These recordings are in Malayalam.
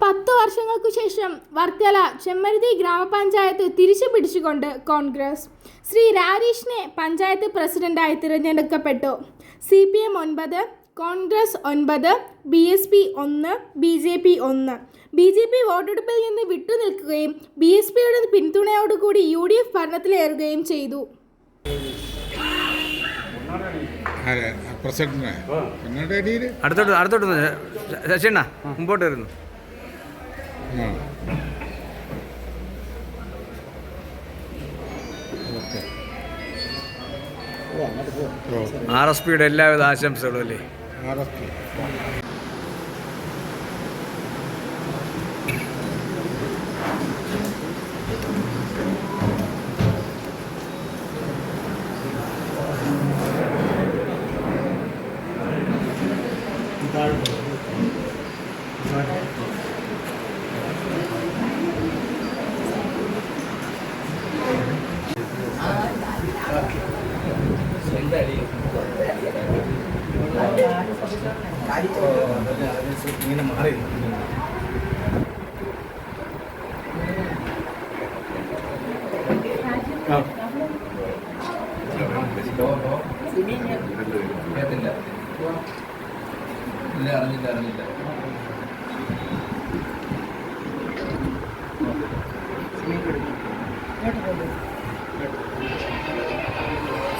10 വർഷങ്ങൾക്കു ശേഷം വർക്കല ചെമ്മരുതി ഗ്രാമപഞ്ചായത്ത് തിരിച്ചു പിടിച്ചുകൊണ്ട് കോൺഗ്രസ് ശ്രീ രാജേഷിനെ പഞ്ചായത്ത് പ്രസിഡന്റായി തിരഞ്ഞെടുക്കപ്പെട്ടു. CPM 9, Congress 9, BSP 1, BJP 1. BJP വോട്ടെടുപ്പിൽ നിന്ന് വിട്ടുനിൽക്കുകയും BSPയുടെ പിന്തുണയോടുകൂടി UDF ഭരണത്തിലേറുകയും ചെയ്തു. അടുത്തോട്ട് ശശിയണ്ണ മുമ്പോട്ട് വരുന്നു. RSPയുടെ എല്ലാവിധ ആശംസകളും അല്ലേ. ഇങ്ങനെ മാറി അറിഞ്ഞില്ല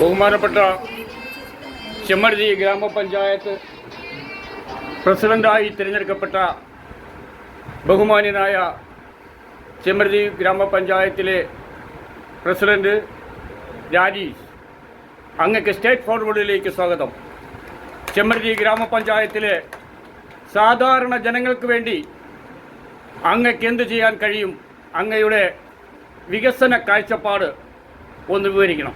ബഹുമാനപ്പെട്ട ചെമ്മരുതി ഗ്രാമപഞ്ചായത്ത് പ്രസിഡന്റായി തിരഞ്ഞെടുക്കപ്പെട്ട ബഹുമാന്യനായ ചെമ്മരുതി ഗ്രാമപഞ്ചായത്തിലെ പ്രസിഡന്റ് രാജീഷ്, അങ്ങക്ക് സ്റ്റേറ്റ് ഫോർവേഡിലേക്ക് സ്വാഗതം. ചെമ്മരുതി ഗ്രാമപഞ്ചായത്തിലെ സാധാരണ ജനങ്ങൾക്ക് വേണ്ടി അങ്ങക്ക് എന്ത് ചെയ്യാൻ കഴിയും? അങ്ങയുടെ വികസന കാഴ്ചപ്പാട് ഒന്ന് വിവരിക്കണം.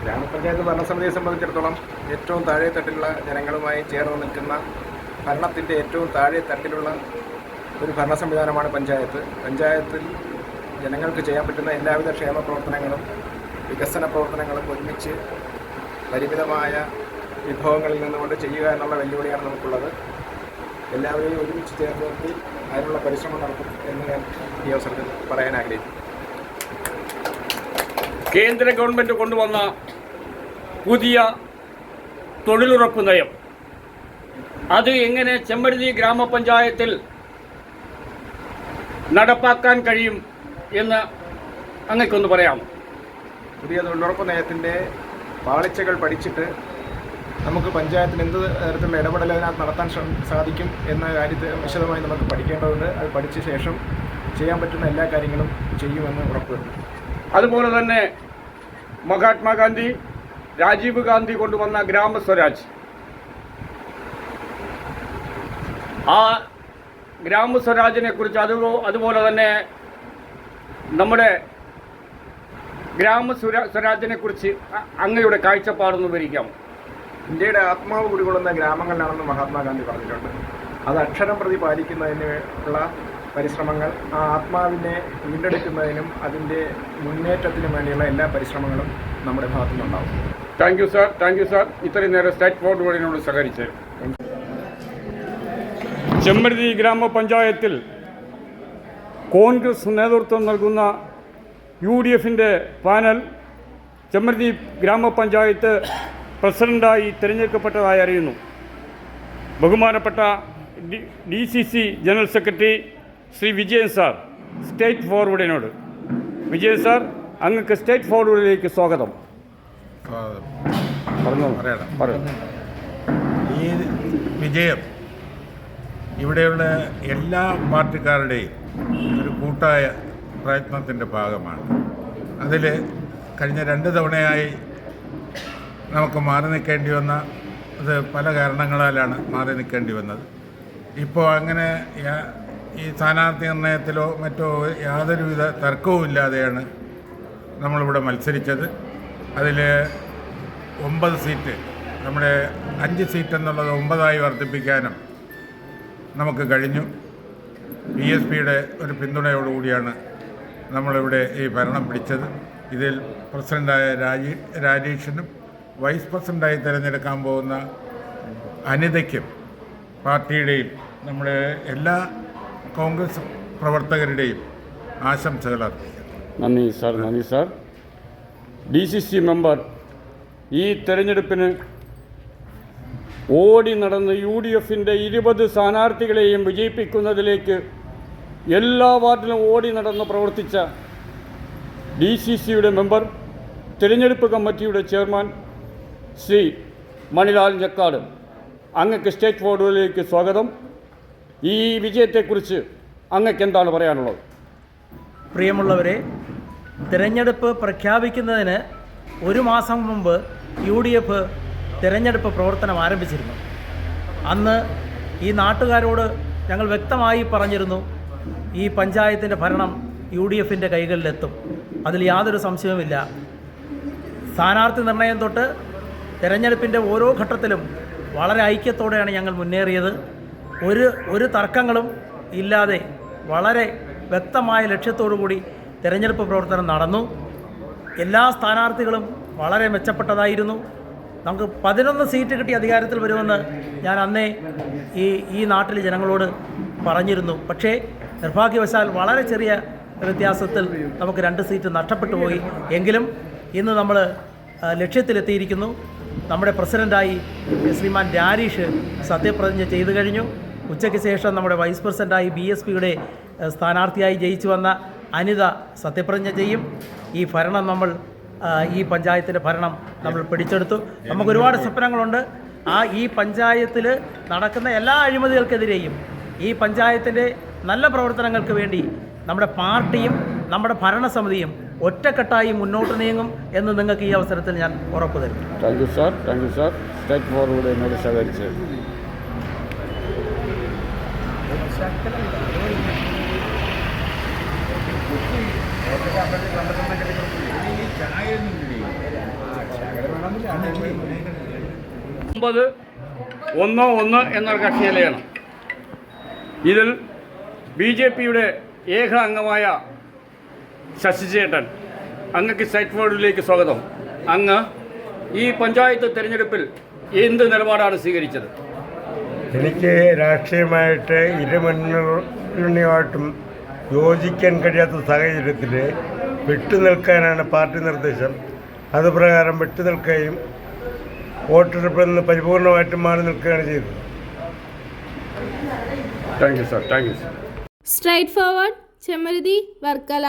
ഗ്രാമപഞ്ചായത്ത് ഭരണസമിതിയെ സംബന്ധിച്ചിടത്തോളം ഏറ്റവും താഴെ തട്ടിലുള്ള ജനങ്ങളുമായി ചേർന്ന് നിൽക്കുന്ന ഭരണത്തിൻ്റെ ഏറ്റവും താഴെ തട്ടിലുള്ള ഒരു ഭരണ സംവിധാനമാണ് പഞ്ചായത്ത്. പഞ്ചായത്തിൽ ജനങ്ങൾക്ക് ചെയ്യാൻ പറ്റുന്ന എല്ലാവിധ ക്ഷേമ പ്രവർത്തനങ്ങളും വികസന പ്രവർത്തനങ്ങളും ഒരുമിച്ച് പരിമിതമായ വിഭവങ്ങളിൽ നിന്നുകൊണ്ട് ചെയ്യുക എന്നുള്ള വെല്ലുവിളിയാണ് നമുക്കുള്ളത്. എല്ലാവരെയും ഒരുമിച്ച് ചേർന്ന് നിർത്തി അതിനുള്ള പരിശ്രമം നടത്തും എന്ന് ഞാൻ ഈ അവസരത്തിൽ പറയാൻ ആഗ്രഹിക്കുന്നു. കേന്ദ്ര ഗവൺമെൻറ് കൊണ്ടുവന്ന പുതിയ തൊഴിലുറപ്പ് നയം, അത് എങ്ങനെ ചെമ്മരുതി ഗ്രാമപഞ്ചായത്തിൽ നടപ്പാക്കാൻ കഴിയും എന്ന് അങ്ങക്കൊന്ന് പറയാമോ? പുതിയ തൊഴിലുറപ്പ് നയത്തിൻ്റെ പാളിച്ചകൾ പഠിച്ചിട്ട് നമുക്ക് പഞ്ചായത്തിന് എന്ത് തരത്തിലുള്ള ഇടപെടൽ അതിനകത്ത് നടത്താൻ സാധിക്കും എന്ന കാര്യത്തെ വിശദമായി നമുക്ക് പഠിക്കേണ്ടതുണ്ട്. അത് പഠിച്ച ശേഷം ചെയ്യാൻ പറ്റുന്ന എല്ലാ കാര്യങ്ങളും ചെയ്യുമെന്ന് ഉറപ്പുവരുത്തും. അതുപോലെ തന്നെ മഹാത്മാഗാന്ധി, രാജീവ് ഗാന്ധി കൊണ്ടുവന്ന ഗ്രാമസ്വരാജ്, ആ ഗ്രാമസ്വരാജിനെ കുറിച്ച് അതുപോലെ തന്നെ നമ്മുടെ ഗ്രാമസ്വരാജിനെ കുറിച്ച് അങ്ങയുടെ കാഴ്ചപ്പാടൊന്ന് വിവരിക്കാമോ? ഇന്ത്യയുടെ ആത്മാവ് കുടികൊള്ളുന്ന ഗ്രാമങ്ങളിലാണെന്ന് മഹാത്മാഗാന്ധി പറഞ്ഞിട്ടുണ്ട്. അത് അക്ഷരം പ്രതി പാലിക്കുന്നതിന് ഉള്ള പരിശ്രമങ്ങൾ, ആ ആത്മാവിനെ വീണ്ടെടുക്കുന്നതിനും അതിൻ്റെ മുന്നേറ്റത്തിനും വേണ്ടിയുള്ള എല്ലാ പരിശ്രമങ്ങളും നമ്മുടെ ഭാഗത്തു നിന്നുണ്ടാവും. Thank you sir. ഇത്രയും നേരം സ്റ്റേറ്റ് ഫോർവേഡിനോട് സഹകരിച്ച്. ചെമ്മരുതി ഗ്രാമപഞ്ചായത്തിൽ കോൺഗ്രസ് നേതൃത്വം നൽകുന്ന UDFൻ്റെ പാനൽ ചെമ്മരുതി ഗ്രാമപഞ്ചായത്ത് പ്രസിഡന്റായി തിരഞ്ഞെടുക്കപ്പെട്ടതായി അറിയുന്നു. ബഹുമാനപ്പെട്ട DCC general secretary Shri Vijayan sir, state ഫോർവേഡിനോട്. വിജയൻ സാർ, അങ്ങക്ക് സ്റ്റേറ്റ് ഫോർവേഡിലേക്ക് സ്വാഗതം. പറയണം. ഈ വിജയം ഇവിടെയുള്ള എല്ലാ പാർട്ടിക്കാരുടെയും ഒരു കൂട്ടായ പ്രയത്നത്തിൻ്റെ ഭാഗമാണ്. അതിൽ കഴിഞ്ഞ 2 തവണയായി നമുക്ക് മാറി നിൽക്കേണ്ടി വന്ന അത് പല കാരണങ്ങളാലാണ് മാറി നിൽക്കേണ്ടി വന്നത്. ഇപ്പോൾ അങ്ങനെ ഈ സ്ഥാനാർത്ഥി നിർണയത്തിലോ മറ്റോ യാതൊരുവിധ തർക്കവും ഇല്ലാതെയാണ് നമ്മളിവിടെ മത്സരിച്ചത്. അതിൽ 9 സീറ്റ്, നമ്മുടെ 5 സീറ്റ് എന്നുള്ളത് 9ആയി വർദ്ധിപ്പിക്കാനും നമുക്ക് കഴിഞ്ഞു. BSPയുടെ ഒരു പിന്തുണയോടുകൂടിയാണ് നമ്മളിവിടെ ഈ ഭരണം പിടിച്ചത്. ഇതിൽ പ്രസിഡൻ്റായ രാജേഷിനും വൈസ് പ്രസിഡൻ്റായി തിരഞ്ഞെടുക്കാൻ പോകുന്ന അനിതയ്ക്കും പാർട്ടിയുടെയും നമ്മുടെ എല്ലാ കോൺഗ്രസ് പ്രവർത്തകരുടെയും ആശംസകൾ അർപ്പിക്കുന്നു. നന്ദി സാർ. DCC മെമ്പർ ഈ തെരഞ്ഞെടുപ്പിന് ഓടി നടന്ന് UDFൻ്റെ 20 സ്ഥാനാർത്ഥികളെയും വിജയിപ്പിക്കുന്നതിലേക്ക് എല്ലാ വാർഡിലും ഓടി നടന്ന് പ്രവർത്തിച്ച DCCയുടെ മെമ്പർ, തിരഞ്ഞെടുപ്പ് കമ്മിറ്റിയുടെ ചെയർമാൻ ശ്രീ മണിലാൽ ഞക്കാട്, അങ്ങക്ക് സ്റ്റേറ്റ് ഫോർവേഡിലേക്ക് സ്വാഗതം. ഈ വിജയത്തെക്കുറിച്ച് അങ്ങക്ക് എന്താണ് പറയാനുള്ളത്? പ്രിയമുള്ളവരെ, തിരഞ്ഞെടുപ്പ് പ്രഖ്യാപിക്കുന്നതിന് ഒരു മാസം മുമ്പ് UDF തിരഞ്ഞെടുപ്പ് പ്രവർത്തനം ആരംഭിച്ചിരുന്നു. അന്ന് ഈ നാട്ടുകാരോട് ഞങ്ങൾ വ്യക്തമായി പറഞ്ഞിരുന്നു, ഈ പഞ്ചായത്തിൻ്റെ ഭരണം UDFൻ്റെ കൈകളിലെത്തും. അതിൽ യാതൊരു സംശയവുമില്ല. സ്ഥാനാർത്ഥി നിർണയം തൊട്ട് തിരഞ്ഞെടുപ്പിൻ്റെ ഓരോ ഘട്ടത്തിലും വളരെ ഐക്യത്തോടെയാണ് ഞങ്ങൾ മുന്നേറിയത്. ഒരു തർക്കങ്ങളും ഇല്ലാതെ വളരെ വ്യക്തമായ ലക്ഷ്യത്തോടു കൂടി തിരഞ്ഞെടുപ്പ് പ്രവർത്തനം നടന്നു. എല്ലാ സ്ഥാനാർത്ഥികളും വളരെ മെച്ചപ്പെട്ടതായിരുന്നു. നമുക്ക് 11 സീറ്റ് കിട്ടി അധികാരത്തിൽ വരുമെന്ന് ഞാൻ അന്നേ ഈ നാട്ടിലെ ജനങ്ങളോട് പറഞ്ഞിരുന്നു. പക്ഷേ നിർഭാഗ്യവശാൽ വളരെ ചെറിയ വ്യത്യാസത്തിൽ നമുക്ക് 2 സീറ്റ് നഷ്ടപ്പെട്ടു പോയി. എങ്കിലും ഇന്ന് നമ്മൾ ലക്ഷ്യത്തിലെത്തിയിരിക്കുന്നു. നമ്മുടെ പ്രസിഡൻ്റായി ശ്രീമാൻ രാരീഷ് സത്യപ്രതിജ്ഞ ചെയ്തു കഴിഞ്ഞു. ഉച്ചയ്ക്ക് ശേഷം നമ്മുടെ വൈസ് പ്രസിഡൻ്റായി BSPയുടെ സ്ഥാനാർത്ഥിയായി ജയിച്ചു വന്ന അനിത സത്യപ്രതിജ്ഞ ചെയ്യും. ഈ ഭരണം ഈ പഞ്ചായത്തിൻ്റെ ഭരണം നമ്മൾ പിടിച്ചെടുത്തു. നമുക്ക് ഒരുപാട് സ്വപ്നങ്ങളുണ്ട്. ഈ പഞ്ചായത്തിൽ നടക്കുന്ന എല്ലാ അഴിമതികൾക്കെതിരെയും ഈ പഞ്ചായത്തിൻ്റെ നല്ല പ്രവർത്തനങ്ങൾക്ക് വേണ്ടി നമ്മുടെ പാർട്ടിയും നമ്മുടെ ഭരണസമിതിയും ഒറ്റക്കെട്ടായി മുന്നോട്ട് നീങ്ങും എന്ന് നിങ്ങൾക്ക് ഈ അവസരത്തിൽ ഞാൻ ഉറപ്പു തരും. Thank you sir. State forward എന്നോട് സഹകരിച്ചത്. ഒമ്പത് 1-1 എന്നൊരു കക്ഷിയിലെയാണ്. ഇതിൽ BJPയുടെ ഏക അംഗമായ ശശിചേട്ടൻ, അങ്ങക്ക് സ്റ്റേറ്റ് ഫോർവേഡിലേക്ക് സ്വാഗതം. അങ്ങ് ഈ പഞ്ചായത്ത് തിരഞ്ഞെടുപ്പിൽ എന്ത് നിലപാടാണ് സ്വീകരിച്ചത്? എനിക്ക് രാഷ്ട്രീയമായിട്ട് ഇരുമുന്നണിയുമായിട്ടും യോജിക്കാൻ കഴിയാത്ത സാഹചര്യത്തിൽ വിട്ടുനിൽക്കാനാണ് പാർട്ടി നിർദ്ദേശം. അതുപ്രകാരം വിട്ടുനിൽക്കുകയും വോട്ടെടുപ്പിൽ നിന്ന് പരിപൂർണമായിട്ടും മാറി നിൽക്കുകയാണ് ചെയ്തത്. Thank you sir. Straight forward, Chemmaruthy, Varkala.